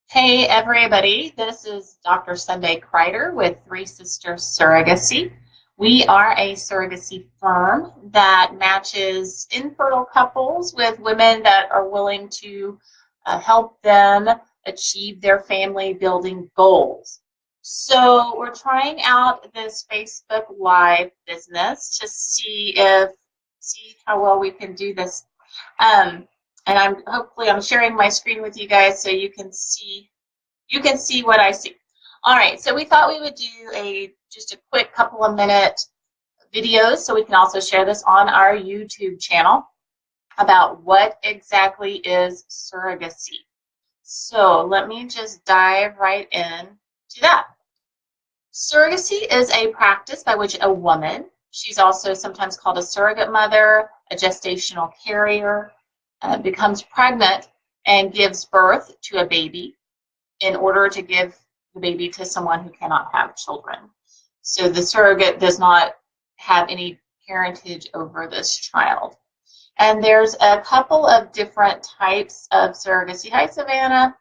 Hey everybody, this is Dr. Sunday Kreider with Three Sisters Surrogacy. We are a surrogacy firm that matches infertile couples with women that are willing to help them achieve their family building goals. So we're trying out this Facebook Live business to see how well we can do this. Um, and I'm sharing my screen with you guys so you can see what I see. All right, so we thought we would do just a quick couple of minute videos so we can also share this on our YouTube channel about what exactly is surrogacy. So let me just dive right in to that. Surrogacy is a practice by which a woman, she's also sometimes called a surrogate mother, a gestational carrier, becomes pregnant and gives birth to a baby in order to give the baby to someone who cannot have children. So the surrogate does not have any parentage over this child. And there's a couple of different types of surrogacy, hi Savannah,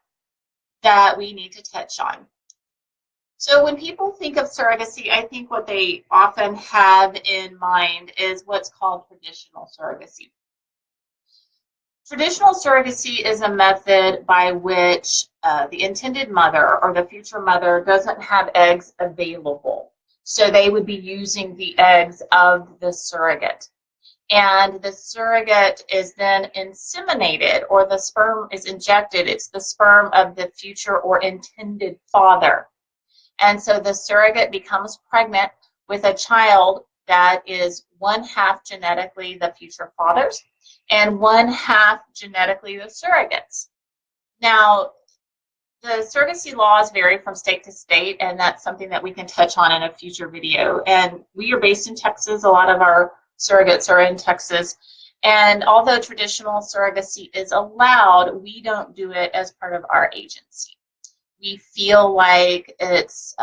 that we need to touch on. So when people think of surrogacy, I think what they often have in mind is what's called traditional surrogacy. Traditional surrogacy is a method by which the intended mother or the future mother doesn't have eggs available. So they would be using the eggs of the surrogate. And the surrogate is then inseminated, or the sperm is injected. It's the sperm of the future or intended father. And so the surrogate becomes pregnant with a child that is one half genetically the future father's and one half genetically the surrogates. Now, the surrogacy laws vary from state to state, and that's something that we can touch on in a future video. And we are based in Texas. A lot of our surrogates are in Texas. And although traditional surrogacy is allowed, we don't do it as part of our agency. We feel like it's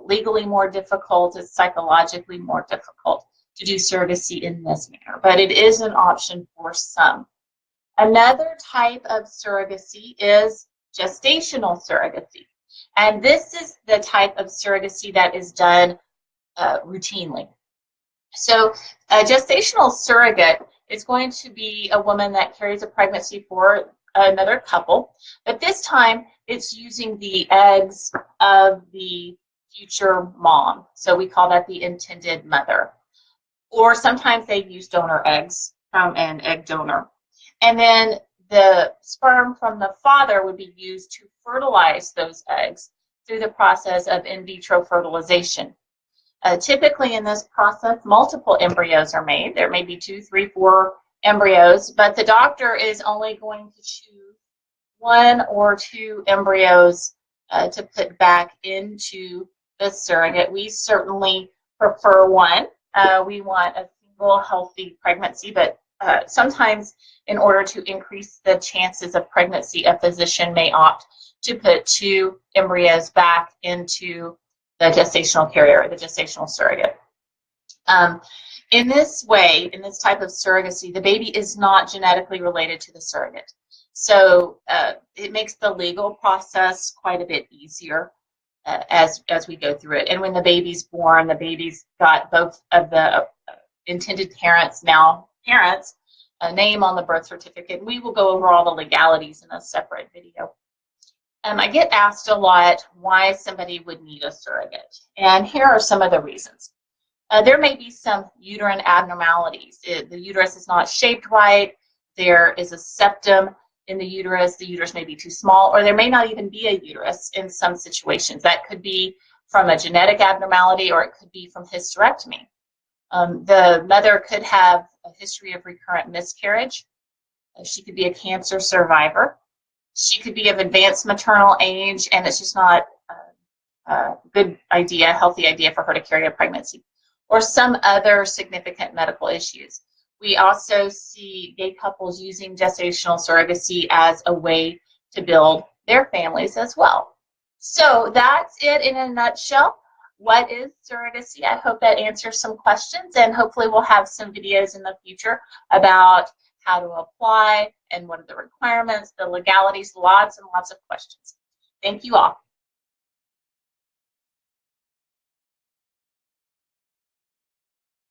legally more difficult, it's psychologically more difficult to do surrogacy in this manner, but it is an option for some. Another type of surrogacy is gestational surrogacy. And this is the type of surrogacy that is done routinely. So a gestational surrogate is going to be a woman that carries a pregnancy for another couple, but this time it's using the eggs of the future mom. So we call that the intended mother. Or sometimes they use donor eggs from an egg donor. And then the sperm from the father would be used to fertilize those eggs through the process of in vitro fertilization. Typically in this process, multiple embryos are made. There may be 2, 3, 4 embryos, but the doctor is only going to choose 1 or 2 embryos to put back into the surrogate. We certainly prefer 1. We want a single healthy pregnancy, but sometimes in order to increase the chances of pregnancy, a physician may opt to put 2 embryos back into the gestational carrier, or the gestational surrogate. In this way, in this type of surrogacy, the baby is not genetically related to the surrogate. So it makes the legal process quite a bit easier as we go through it. And when the baby's born, the baby's got both of the intended parents, now parents, a name on the birth certificate. We will go over all the legalities in a separate video. I get asked a lot why somebody would need a surrogate. And here are some of the reasons. There may be some uterine abnormalities. The uterus is not shaped right. There is a septum in the uterus. The uterus may be too small, or there may not even be a uterus in some situations. That could be from a genetic abnormality, or it could be from hysterectomy. The mother could have a history of recurrent miscarriage. She could be a cancer survivor. She could be of advanced maternal age, and it's just not a good idea, healthy idea for her to carry a pregnancy, or some other significant medical issues. We also see gay couples using gestational surrogacy as a way to build their families as well. So that's it in a nutshell. What is surrogacy? I hope that answers some questions, and hopefully we'll have some videos in the future about how to apply and what are the requirements, the legalities, lots and lots of questions. Thank you all.